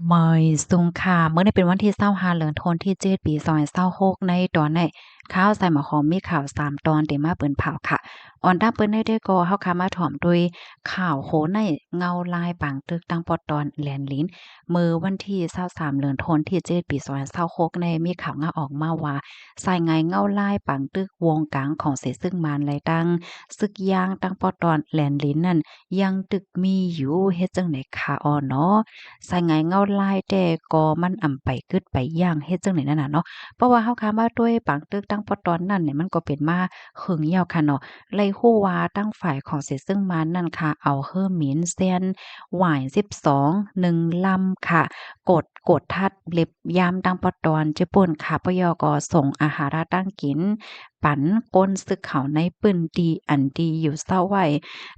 เมยสุงค่ะเมื่อได้เป็นวันที่25เดือนธันวาคมที่7ปี2026ในตอนในข่าวใส่หมอหอมมีข่าว3ตอนที่มาเปิ้นเผาค่ะออนดับเปิ้นได้ก็เฮาค่ะมาถ่อมด้วยข่าวโหในเงาลายปางตึกตั้งปอตอนแหลนลิ้นมื้อวันที่23เดือนธันวาคมที่7ปี2026ในมีข่าวงาออกมาว่าสายงายเงาลายปางตึกวงกลางของเสซึ่งมานไหลตั้งซึกยางตั้งปอตอนแหลนลิ้นนั่นยังตึกมีอยู่เฮ็ดจังได๋ค่ะอ้อเนาะ สายงายเงาลายแต่ก็มันอำไปกึดไปย่างเฮ็ดจังได๋นั่นน่ะเนาะเพราะว่าเฮาคามาด้วยปางตึกตั้งปอตอนนั้นเนี่ยมันก็เป็นมาหึงยาวค่ะเนาะเลยฮู้ว่าตั้งฝ่ายของเสซึ่งมันนั่นค่ะเอาเฮ่อหมินเซียนหวาย12 1ลำค่ะกดทัดเล็บยามตั้งปอตอนจิป่นค่ะปยก็ส่งอาหาราตั้งกินปันก้นซึกเขาในปื้นดีอันดีอยู่เศร้าไว้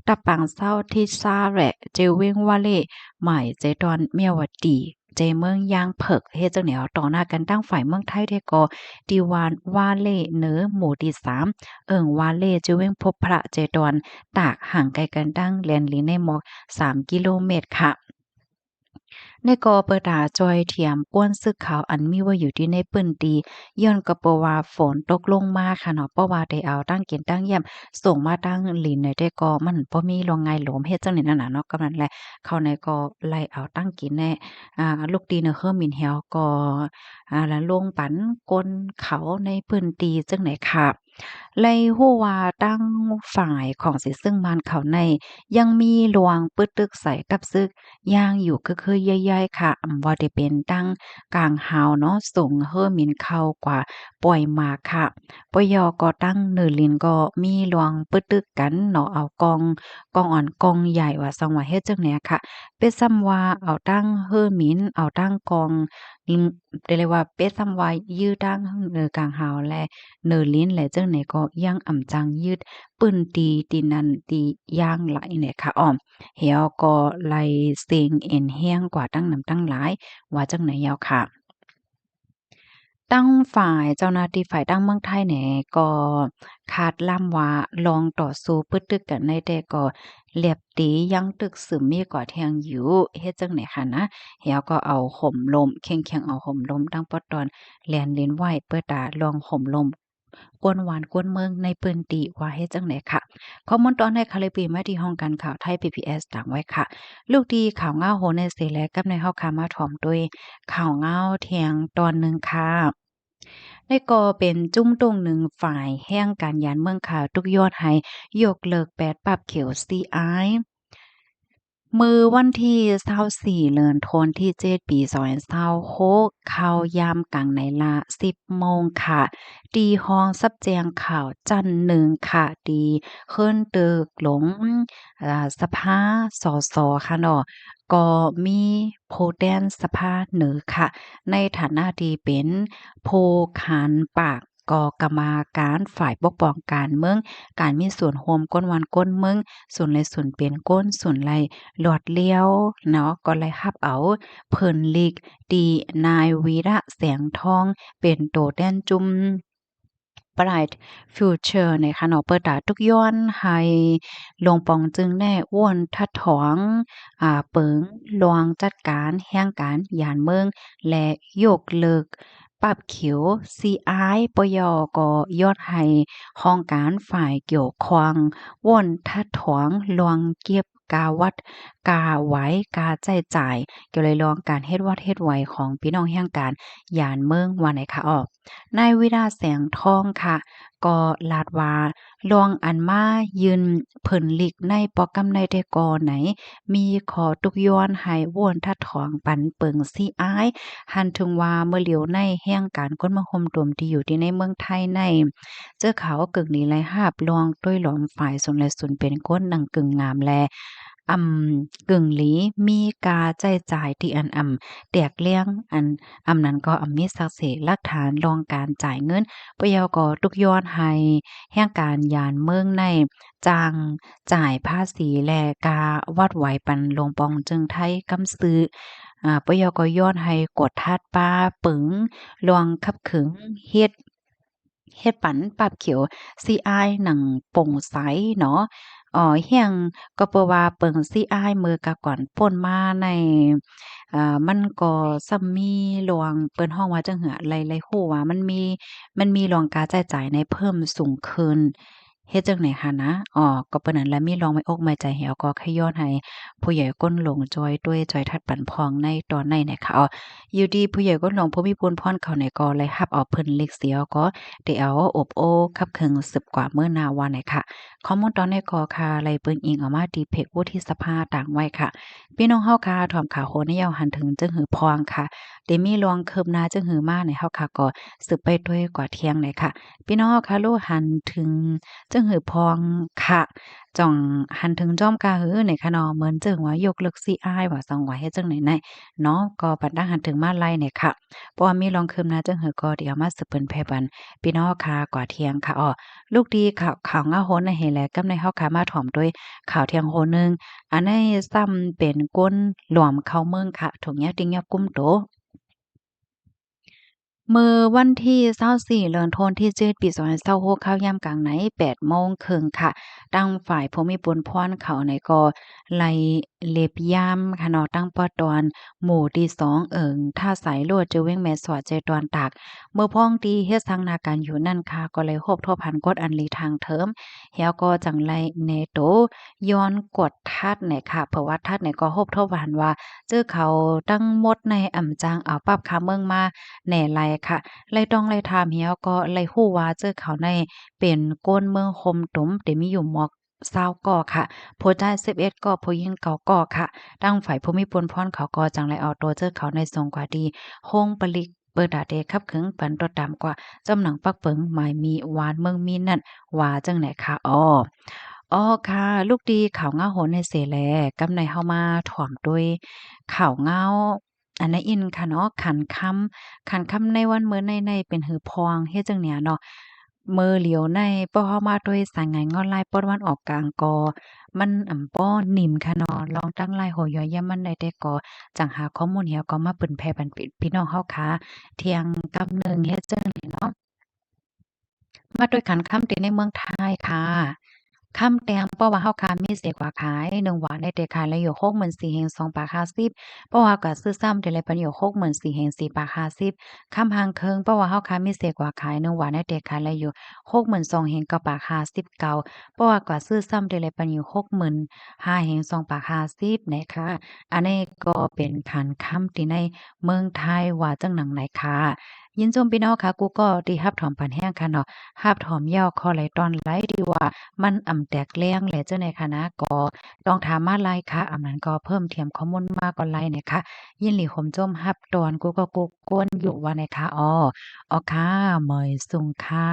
ตับปังเศร้าที่ซาแหละเจเวงวาเล หมายเจดอนเมียวดีเจเมืองยางเผิกเฮ็ดจังแนวต่อหน้ากันตั้งฝ่ายเมืองไทยได้ก็ดีวานวาเล่เหนือหมู่ที่3วาเล่จือเว้งพบพระเจดอนตากห่างไกลกันตั้งแลนลีในหมอก3กิโลเมตรค่ะในกอเปิดาจอยเถียมก้วนซึกขาวอันมีว่าอยู่ที่ในปื้นดีย้อนก็เพราะว่าฝนตกลงมาค่ะเนาะเพราะว่าได้เอาตั้งกินตั้งเยี่ยมส่งมาตั้งหลินในได้ก็มันบ่มีโรงงานหลวมเฮ็ดจังนี้นั่นน่ะเนาะก็นั่นแหละเขาในก็ไล่เอาตั้งกินแน่ลูกดีเนอะเฮิรมินเหี่ยวก็แล้วลงปันก้นเขาในพื้นที่จังไหนค่ะไล่ฮู้ว่าตั้งฝ่ายของสิซึ่งมันเขาในยังมีหลวงปึดตึกใส่กับซึก ย่างอยู่ก็คือๆย่อยๆค่ะบ่ได้เป็นตั้งกลางฮาวเนาะส่งเฮ่อหมินเข้ากว่าปล่อยหมากค่ะปยก็ตั้งเนินลินก็มีหลวงปึดตึกกันเนาะเอากองอ่อนกองใหญ่ว่าซังว่าเฮ็ดจังเนี่ยค่ะเป็นซ้ำว่าเอาตั้งเฮ่อหมินเอาตั้งกองลิงได้เรียกว่าเป็นซ้ำว่ายื้อตั้งกลางฮาวและเนินลิ้นและจังไหนก็ยังอ่ำจังยืดปื้นตีตีนั้นตีย่างไหลเนี่ยค่ะอ้อม เหี่ยวก็ไล่เซ็งเอ็นแห้งกว่าตั้งนำตั้งหลายว่าจั่งไหนแยวค่ะตั้งฝ่ายเจ้าหน้าที่ฝ่ายตั้งเมืองไทยเนี่ยก็คาดล่ำว่าลองต่อสู้ปึดตึกกันได้แต่ก็เหลียบตียังตึกซึมมีกว่าแทงอยู่เฮ็ดจั่งไหนค่ะนะเหี่ยวก็เอาห่มลมเข่งๆเอาห่มลมตั้งปอตอนแล่นเล่นไหวเปิดตาลองห่มลมกวนหวานกวนเมืองในพื้นที่ว่าเฮ็ดจั่งไหนค่ะ ข้อมูลตอนในคาลิปีมาที่ห้องการข่าวไทย PBS ต่างไว้ค่ะลูกดีข่าวเงาโหนในเสแลกับในเฮาคามาถ่อมด้วยข่าวเงาเที่ยงตอนหนึ่งค่ะในก็เป็นจุ้มตรงหนึ่งฝ่ายแห่งการยานเมืองข่าวทุกยอดให้ยกเลิกแปดปรับเขียว CI มื้อวันที่24เดือนธันวาคมที่7ปี2026ข่าวยามกลางในละ10โมงค่ะที่ห้องซับแจงข่าวจันทน์หนึ่งค่ะที่เคิ้นตึกหลงสภาสสค่ะเนาะก็มีผู้แทนสภาเหนือค่ะในฐานะที่เป็นผู้ขานปากกกรรมาการฝ่ายปกป้องการเมืองการมีส่วนร่วมก้นวันก้นเมืองส่วนเลยส่วนเป็นก้นส่วนไร หลอดเลี้ยวเนาะก็เลยรับเอาเพิ่นลีกตีนายวีระแสงทองเป็นโตแต้นจุ่ม Bright Future ในคะเนาะเปิดตาทุกย้อนให้ลงปองจึงแน่อ้วนทัดถองเปิงลวงจัดการแห่งการยานเมืองและยกเลิกปรับเขียว CI ปยก็ยอดให้ห้องการฝ่ายเกี่ยวข้องว่นทัดถองลวงเก็บกาวัดกาไว้กาใจจ่ายเกี่ยวเลยลองการเฮ็ดวัดเฮ็ดไวของพี่น้องแห่งการยานเมืองว่าไหนคะออก นายวิราแสงทองค่ะก็ลาดว่าลองอันมายืนเพิ่นหลีกในปอกำในแต่ก่อไหนมีขอตุกย้อนให้ว่นทัดถองปันเปิงซีอ้ายหันถึงว่าเมื่อเหลียวในแห่งการก้นมาห่มตวมที่อยู่ที่ในเมืองไทยในเจอเขากึ่งนี้ไรหาบลองด้วยหลอมฝ่ายสนและสุนเป็นก้นดังกึ่งงามแลกึ่งหลีมีกาใจจ่ายที่อันแตกเลี้ยงนั้นก็มีสักเสหลักฐานรองการจ่ายเงินปยก็ทุกย้อนให้แห่งการยานเมืองในจ้างจ่ายภาษีและกาวัดไหวปันลงปองจึงไทยกำซื้อปยก็ย้อนให้กดทัดป้าปึงลวงคับขึงเฮ็ดปันปรับเขียว CI หนังโปร่งใสเนาะ เฮียงก็เปิ้นว่าเปิงซี้อ้ายมือกะก่อนป่นมาในมันก็ซัมมีหลวงเปิ้นฮ้องว่าจั่งเหอไลฮู้ว่ามันมีหลวงการจ่ายจ่ายในเพิ่มสูงขึ้นเฮ็ดจั่งไหนคะนะก็เปิ้นนั่นแหละมีลองไม้อกไม้ใจให้ก็ขย้อนให้ผู้ใหญ่ก้นหลงจอยด้วยจอยทัดปันพองในตอนในนะคะอยู่ดีผู้ใหญ่ก้นหลงผู้มีบุญพรเขาในก็เลยรับเอาเพิ่นเล็กเสียก็ได้เอาอบโอ้คับเคิงสืบกว่าเมื่อนาวันไหนค่ะข้อมูลตอนในก็ค่ะไลเปิ้งอิงออกมาดีเพกวุฒิสภาต่างไว้ค่ะพี่น้องเฮาค่ะถ่อมข่าวโหนยาวหันถึงจึงหือพองค่ะได้มีลวงคืบหน้าจึงหือมาในเฮาค่ะก็สืบไปด้วยกว่าเที่ยงเลยค่ะพี่น้องเฮาค่ะโลหันถึงจึงหือพองค่ะจ่องหันถึงจ้อมกาหือในคะเนาะเหมือนจึงว่ายกเลิกซีอ้ายว่าสังว่าเฮ็ดจังไหนเนาะก็ปัดดังหันถึงมาไล่เนี่ยค่ะเพราะว่ามีลองคืบหน้าจึงหือก็เดี๋ยวมาสืบเปิ้นแพ่ปันพี่น้องค่ะกว่าเที่ยงค่ะลูกดีข่าวงาโหนในเฮแลกำในเฮาค่ะมาถ่อมด้วยข่าวเที่ยงโหนึงอันนี้ซ้ำเป็นก้นหลวมเข้าเมืองค่ะถุงยาติงยากุ้มโต มื้อวันที่24เดือนธันวาคมที่7ปี2566ข้าวยามกลางไหน8:30ค่ะตั้งฝ่ายผู้มีบุญพรเขาในก็ไล่เล็บยามค่ะเนาะตั้งปอตอนหมู่ที่2ท่าสายโลดจะเว้งแม่สอดใจตอนตากเมื่อพ้องที่เฮ็ดสังนาการอยู่นั่นค่ะก็เลยพบทบหันกดอันลีทางเทิมแล้วก็จังไลเนโตย้อนกดทัดเนี่ยค่ะเพราะว่าทัดเนี่ยก็พบทบหันว่าเจอเขาตั้งหมดในอ่ำจางเอาปรับคาเมืองมาแหน่ไลค่ะ ไล่ต้องไล่ถามเฮียก็ไล่ฮู้ว่าเจอเขาในเป็นก้นเมืองคมตุมที่มีอยู่หมอก20ก่อค่ะผู้ชาย11ก่อผู้หญิง9ก่อค่ะตั้งฝ่ายผู้มีปนพรเขาก็จังไลเอาตัวเจอเขาในทรงกว่าดีโฮงปลิกเปิดดาเดคับขึงปันตดตามกว่าจำหนังปักเปิงหมายมีหวานเมืองมีนั่นว่าจังไหนคะค่ะลูกดีข่าวเงาโหนในเสแลกำในเฮามาถ่อมด้วยข่าวเงาอันในอินค่ะเนาะขันค่ำในวันมื้อในเป็นหือพองเฮ็ดจังเนี่ยเนาะมื้อเหลียวในป้อเฮามาด้วยสายงานงอนลายป้อตะวันออกกลางก็มันป้อนิ่มค่ะเนาะลองตั้งลายโหย่อยยามมันได้แต่ก็จังหาข้อมูลเหี่ยวก็มาปึ้นแผ่ปันพี่น้องเฮาค่ะเที่ยงกำหนึ่งเฮ็ดจังนี้เนาะ มาด้วยกันค่ำตีในเมืองไทยค่ะค่ำแตงเพราะว่าเฮาคามีเสกว่าขาย1หวานในเตขายแล้วอยู่64แห่ง2ปาก50เพราะว่าก็ซื้อซ้ำเดะเลยปันอยู่64แห่ง4ปาก50ค่ำหางเคิงเพราะว่าเฮาคามีเสกว่าขาย1หวานในเตขายแล้วอยู่62แห่ง9ปาก59เพราะว่าก็ซื้อซ้ำเดะเลยปันอยู่65แห่ง2ปาก50นะคะอันนี้ก็เป็นขันค่ำที่ในเมืองไทยว่าจังหนังไหนค่ะยินจมพี่น้องค่ะกูก็ที่รับถอมปันแห้งค่ะเนาะ หาบถอมยาวคอไหลตอนไหลดีว่ามันแตกแรงแหละเจ้าในคณะก็ต้องถามมาไลค่ะนั้นก็เพิ่มเทียมข้อมูลมากก็ไลเนี่ยค่ะยินหลีหมจมหับตอนกูก็กูก้นอยู่ว่าในค่ะค่ะเหมยสุงค่ะ